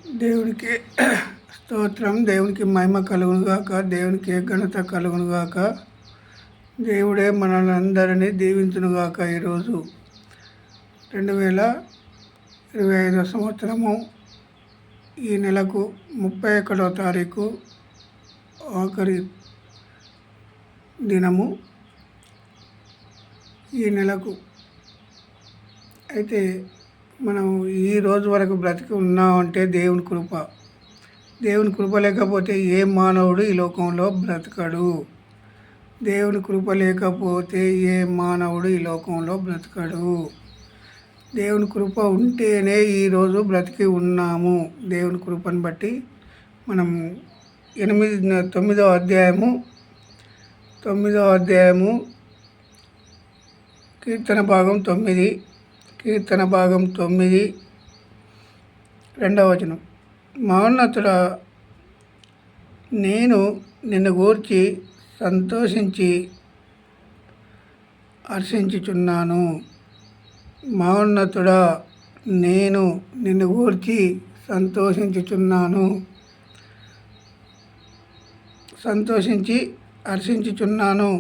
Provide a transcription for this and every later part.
దేవునికి స్తోత్రం. దేవునికి మహిమ కలుగునుగాక. దేవునికి ఘనత కలుగునుగాక. దేవుడే మనల్ని అందరినీ దీవించునుగాక. ఈరోజు 2025 సంవత్సరము ఈ నెలకు 31వ తారీఖు ఆఖరి దినము ఈ నెలకు. అయితే మనం ఈ రోజు వరకు బ్రతికి ఉన్నామంటే దేవుని కృప. దేవుని కృప లేకపోతే ఏ మానవుడు ఈ లోకంలో బ్రతకడు. దేవుని కృప లేకపోతే ఏ మానవుడు ఈ లోకంలో బ్రతకడు. దేవుని కృప ఉంటేనే ఈరోజు బ్రతికి ఉన్నాము. దేవుని కృపను బట్టి మనం 9వ అధ్యాయము కీర్తన భాగం 9 2వ వచనం. మహోన్నతుడా, నేను నిన్ను గూర్చి సంతోషించి హర్షించుచున్నాను. మహోన్నతుడా, నేను నిన్ను గూర్చి సంతోషించి హర్షించుచున్నాను.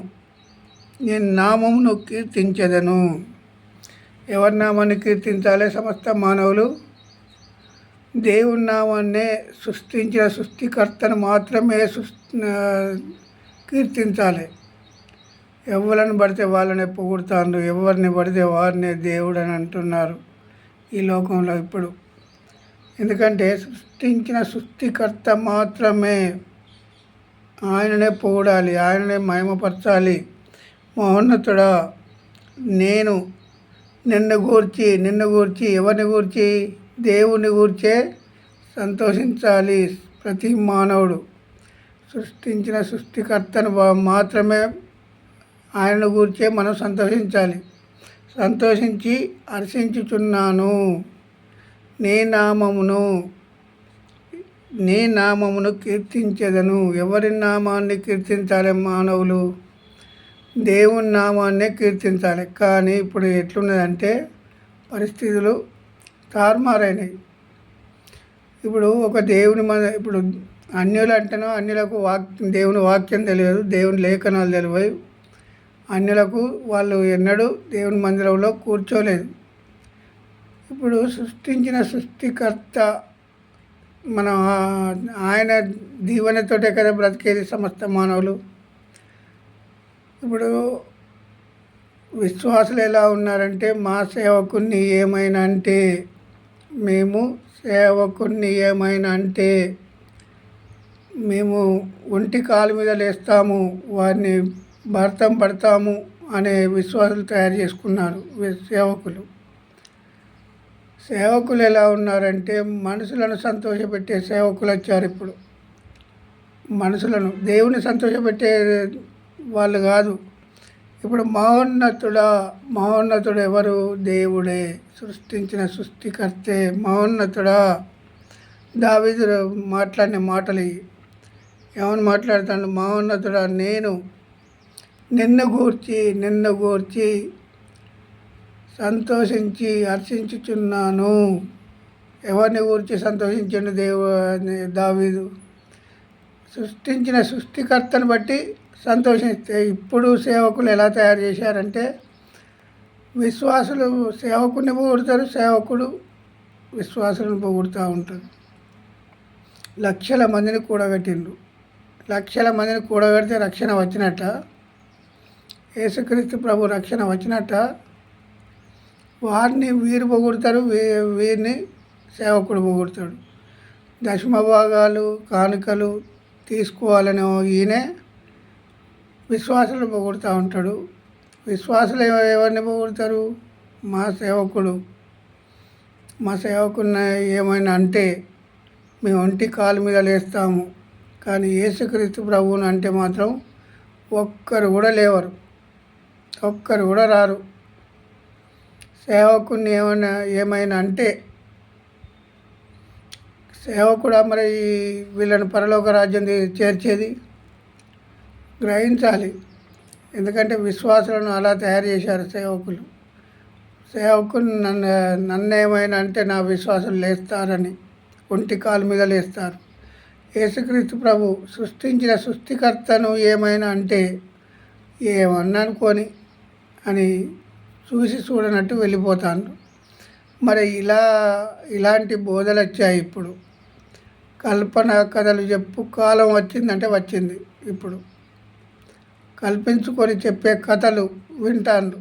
నేను నామమును కీర్తించెదను. ఎవరి నామాన్ని కీర్తించాలి? సమస్త మానవులు దేవుని నామాన్నే సృష్టించిన సృష్టికర్తను మాత్రమే కీర్తించాలి. ఎవరిని పడితే వాళ్ళనే పొగుడుతారు, ఎవరిని పడితే వారినే దేవుడు అని అంటున్నారు ఈ లోకంలో ఇప్పుడు. ఎందుకంటే సృష్టించిన సృష్టికర్త మాత్రమే ఆయననే పొగడాలి, ఆయననే మహిమపరచాలి. మహోన్నతుడా, నేను నిన్ను గూర్చి ఎవరిని గూర్చి? దేవుని గూర్చే సంతోషించాలి. ప్రతి మానవుడు సృష్టించిన సృష్టికర్తను మాత్రమే ఆయనను గూర్చే మనం సంతోషించాలి. సంతోషించి హర్షించుచున్నాను. నీ నామమును కీర్తించెదను. ఎవరి నామాన్ని కీర్తించాలి? మానవులు దేవుని నామాన్నే కీర్తించాలి. కానీ ఇప్పుడు ఎట్లున్నదంటే పరిస్థితులు తారుమారైనవి. ఇప్పుడు ఒక ఇప్పుడు అన్యులు అంటేనో అన్యులకు దేవుని వాక్యం తెలియదు, దేవుని లేఖనాలు తెలియవు. అన్యులకు వాళ్ళు ఎన్నడూ దేవుని మందిరంలో కూర్చోలేదు. ఇప్పుడు సృష్టించిన సృష్టికర్త మనం ఆయన దీవెనతోటే కదా బ్రతికేది సమస్త మానవులు. ఇప్పుడు విశ్వాసులు ఎలా ఉన్నారంటే, మా సేవకుణ్ణి ఏమైనా అంటే మేము ఒంటి కాలు మీద లేస్తాము, వారిని భర్తం పడతాము అనే విశ్వాసులు తయారు చేసుకున్నారు సేవకులు ఎలా ఉన్నారంటే, మనుషులను సంతోషపెట్టే సేవకులు వచ్చారు. ఇప్పుడు దేవుని సంతోషపెట్టే వాళ్ళు కాదు. ఇప్పుడు మహోన్నతుడు ఎవరు? దేవుడే, సృష్టించిన సృష్టికర్తే మహోన్నతుడా. దావీదు మాట్లాడిన మాటలు ఏమని మాట్లాడుతాడు? మహోన్నతుడా, నేను నిన్ను గూర్చి సంతోషించి హర్షించుచున్నాను. ఎవరిని గూర్చి సంతోషించండు దావీదు? సృష్టించిన సృష్టికర్తను బట్టి సంతోషిస్తే. ఇప్పుడు సేవకులు ఎలా తయారు చేశారంటే, విశ్వాసులు సేవకుని పొగుడుతారు, సేవకుడు విశ్వాసులను పొగుడుతూ ఉంటారు. లక్షల మందిని కూడగడితే రక్షణ వచ్చినట్ట? యేసుక్రీస్తు ప్రభు రక్షణ వచ్చినట్ట? వారిని వీరు పొగుడుతారు, వీరిని సేవకుడు పొగుడుతాడు. దశమ భాగాలు కానుకలు తీసుకోవాలని ఈయనే విశ్వాసులు పొగుడుతూ ఉంటాడు. విశ్వాసులు ఎవరిని పొగుడుతారు? మా సేవకున్న ఏమైనా అంటే మేము ఒంటి కాలు మీద లేస్తాము. కానీ యేసుక్రీస్తు ప్రభువుని అంటే మాత్రం ఒక్కరు కూడా లేవరు, ఒక్కరు కూడా రారు. సేవకుని ఏమైనా అంటే సేవకుడా మరి వీళ్ళని పరలోక రాజ్యం చేర్చేది? గ్రహించాలి. ఎందుకంటే విశ్వాసులను అలా తయారు చేశారు సేవకులు నన్ను ఏమైనా అంటే నా విశ్వాసం లేస్తారని. ఒంటి కాలు మీద లేస్తారు. యేసుక్రీస్తు ప్రభు సృష్టించిన సృష్టికర్తను ఏమైనా అంటే ఏమన్నా అనుకొని అని చూసి చూడనట్టు వెళ్ళిపోతాను. మరి ఇలాంటి బోధలు వచ్చాయి ఇప్పుడు. కల్పన కథలు చెప్పు కాలం వచ్చిందంటే వచ్చింది. ఇప్పుడు కల్పించుకొని చెప్పే కథలు వింటాను.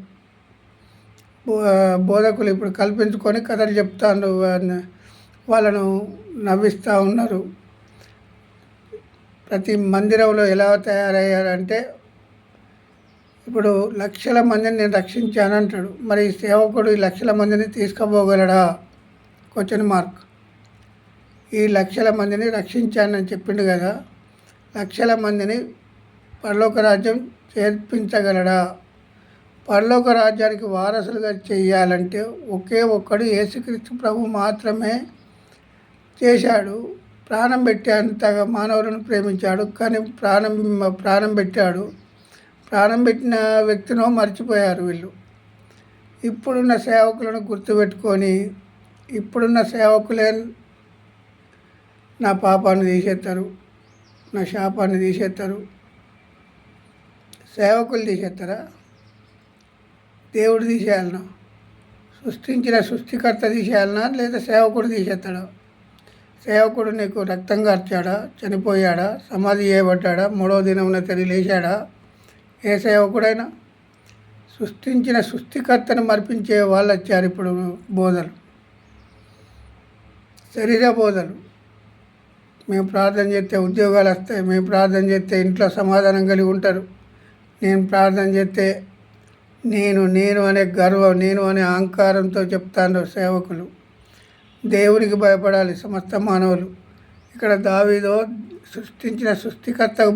బోధకులు ఇప్పుడు కల్పించుకొని కథలు చెప్తాను, వాళ్ళను నవ్విస్తూ ఉన్నారు. ప్రతి మందిరంలో ఎలా తయారయ్యారంటే ఇప్పుడు లక్షల మందిని నేను రక్షించాను అంటాడు. మరి ఈ సేవకుడు ఈ లక్షల మందిని తీసుకుపోగలడా? Question mark. ఈ లక్షల మందిని రక్షించానని చెప్పిండు కదా, లక్షల మందిని పరలోక రాజ్యం చేర్పించగలడా? పరలోక రాజ్యానికి వారసులుగా చేయాలంటే ఒకే ఒక్కడు యేసుక్రీస్తు ప్రభు మాత్రమే చేశాడు. ప్రాణం పెట్టేంతగా మానవులను ప్రేమించాడు. కానీ ప్రాణం పెట్టాడు. ప్రాణం పెట్టిన వ్యక్తినో మర్చిపోయారు వీళ్ళు. ఇప్పుడున్న సేవకులను గుర్తుపెట్టుకొని ఇప్పుడున్న సేవకులే నా పాపాన్ని తీసేస్తారు, నా శాపాన్ని తీసేస్తారు. సేవకులు తీసేస్తారా? దేవుడు తీసేయాలనా? సృష్టించిన సృష్టికర్త తీసేయాలనా లేదా సేవకుడు తీసేస్తాడా? సేవకుడు నీకు రక్తం కార్చాడా? చనిపోయాడా? సమాధి చేయబడ్డా? 3వ దినమున తిరిగి లేచాడా? ఏ సేవకుడైనా? సృష్టించిన సృష్టికర్తను మర్పించే వాళ్ళు వచ్చారు ఇప్పుడు. బోధలు, శరీర బోధలు. మేము ప్రార్థన చేస్తే ఉద్యోగాలు వస్తాయి, మేము ప్రార్థన చేస్తే ఇంట్లో సమాధానం కలిగి ఉంటారు, నేను ప్రార్థన చేస్తే నేను అనే గర్వం, నేను అనే అహంకారంతో చెప్తాను సేవకులు. దేవునికి భయపడాలి సమస్త మానవులు. ఇక్కడ దావీదు సృష్టించిన సృష్టికర్తకు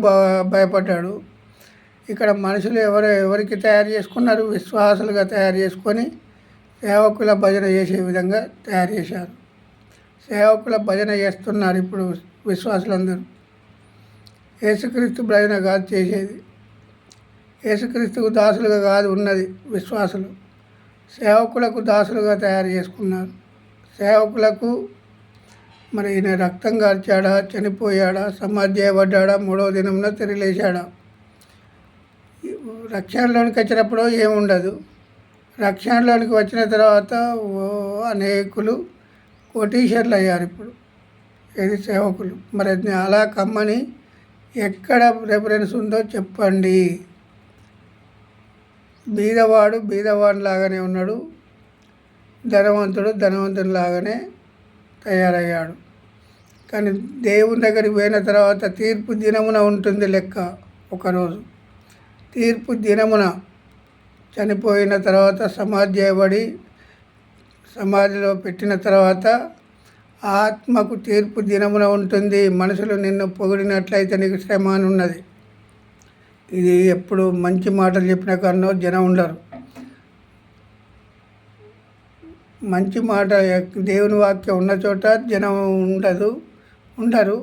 భయపడ్డాడు. ఇక్కడ మనుషులు ఎవరికి తయారు చేసుకున్నారు? విశ్వాసులుగా తయారు చేసుకొని సేవకుల భజన చేసే విధంగా తయారు చేశారు. సేవకుల భజన చేస్తున్నారు ఇప్పుడు విశ్వాసులందరూ. యేసుక్రీస్తు భజన కాదు చేసేది, యేసుక్రీస్తుకు దాసులుగా కాదు ఉన్నది విశ్వాసులు. సేవకులకు దాసులుగా తయారు చేసుకున్నారు. సేవకులకు మరి ఈయన రక్తం కార్చాడా? చనిపోయాడా? సమాధి చేయబడ్డా? 3వ దినంలో తిరిగి లేచాడా? రక్షణలోనికి వచ్చినప్పుడు ఏముండదు. రక్షణలోనికి వచ్చిన తర్వాత అనేకులు కోటీశ్వర్లు అయ్యారు ఇప్పుడు. ఏది సేవకులు. మరి అలా కమ్మని ఎక్కడ రెఫరెన్స్ ఉందో చెప్పండి. బీదవాడు బీదవాడిలాగానే ఉన్నాడు, ధనవంతుడు ధనవంతునిలాగానే తయారయ్యాడు. కానీ దేవుని దగ్గరికి పోయిన తర్వాత తీర్పు దినమున ఉంటుంది లెక్క. ఒకరోజు తీర్పు దినమున చనిపోయిన తర్వాత సమాధి చేయబడి సమాధిలో పెట్టిన తర్వాత ఆత్మకు తీర్పు దినమున ఉంటుంది. మనుషులు నిన్ను పొగిడినట్లయితే నీకు శ్రమ అని ఉన్నది. ఇది ఎప్పుడు మంచి మాటలు చెప్పిన కన్నా జనం ఉండరు. మంచి మాట దేవుని వాక్యం ఉన్న చోట జనం ఉండరు.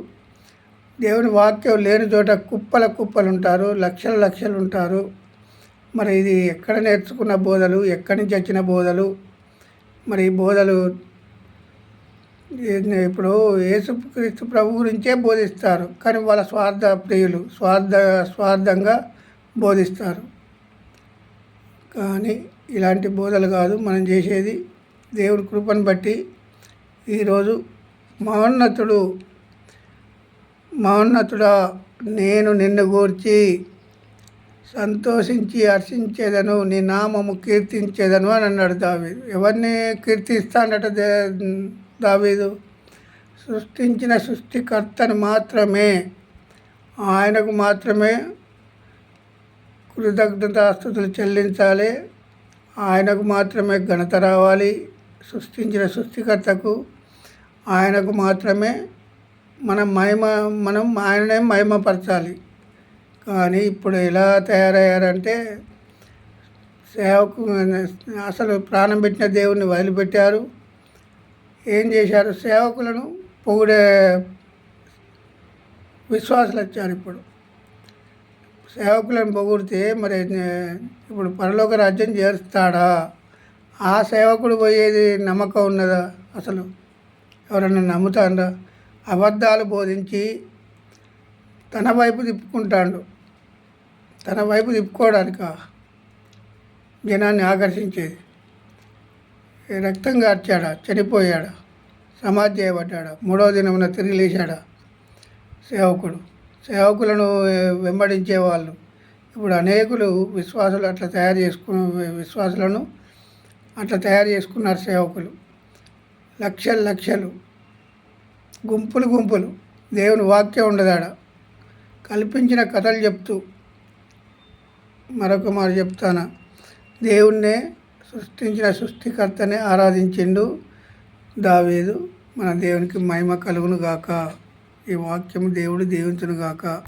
దేవుని వాక్యం లేని చోట కుప్పలు ఉంటారు, లక్షలు ఉంటారు. మరి ఇది ఎక్కడ నేర్చుకున్న బోధలు, ఎక్కడి నుంచి వచ్చిన బోధలు? మరి ఈ బోధలు ఇప్పుడు యేసుక్రీస్తు ప్రభు గురించే బోధిస్తారు, కానీ వాళ్ళ స్వార్థ ప్రియులు స్వార్థంగా బోధిస్తారు. కానీ ఇలాంటి బోధలు కాదు మనం చేసేది. దేవుడి కృపను బట్టి ఈరోజు మహోన్నతుడా నేను నిన్ను గూర్చి సంతోషించి హర్షించేదను, నీ నామము కీర్తించేదను అని అన్నాడు దావీదు. ఎవరిని కీర్తిస్తాడట దావీదు? సృష్టించిన సృష్టికర్తను మాత్రమే, ఆయనకు మాత్రమే కృతజ్ఞతాస్తుతులు చెల్లించాలి, ఆయనకు మాత్రమే ఘనత రావాలి. సృష్టించిన సృష్టికర్తకు ఆయనకు మాత్రమే మనం ఆయననే మహిమపరచాలి. కానీ ఇప్పుడు ఎలా తయారయ్యారంటే సేవకు అసలు ప్రాణం పెట్టిన దేవుణ్ణి వదిలిపెట్టారు. ఏం చేశారు? సేవకులను పొగిడే విశ్వాసులు వచ్చారు. ఇప్పుడు సేవకులను పొగిడితే మరి ఇప్పుడు పరలోక రాజ్యం చేరుస్తాడా? ఆ సేవకుడు పోయేది నమ్మకం ఉన్నదా? అసలు ఎవరన్నా నమ్ముతాండా? అబద్ధాలు బోధించి తన వైపు తిప్పుకుంటాడు. తన వైపు తిప్పుకోవడానిక జనాన్ని ఆకర్షించేది. రక్తం కార్చాడా? చనిపోయాడా? సమాధి చేయబడ్డాడా? మూడవ దినమున తిరిగి లేచాడా? సేవకులను వెంబడించేవాళ్ళు ఇప్పుడు అనేకులు విశ్వాసులను అట్లా తయారు చేసుకున్నారు. సేవకులు లక్షలు గుంపులు దేవుని వాక్యం ఉండదాడ. కల్పించిన కథలు చెప్తూ మరొక మాట చెప్తాను. దేవుణ్ణే సృష్టించిన సృష్టికర్తనే ఆరాధించిండు దావీదు. మన దేవునికి మహిమ కలుగును గాక. ఈ వాక్యము దేవుడు దీవించును గాక.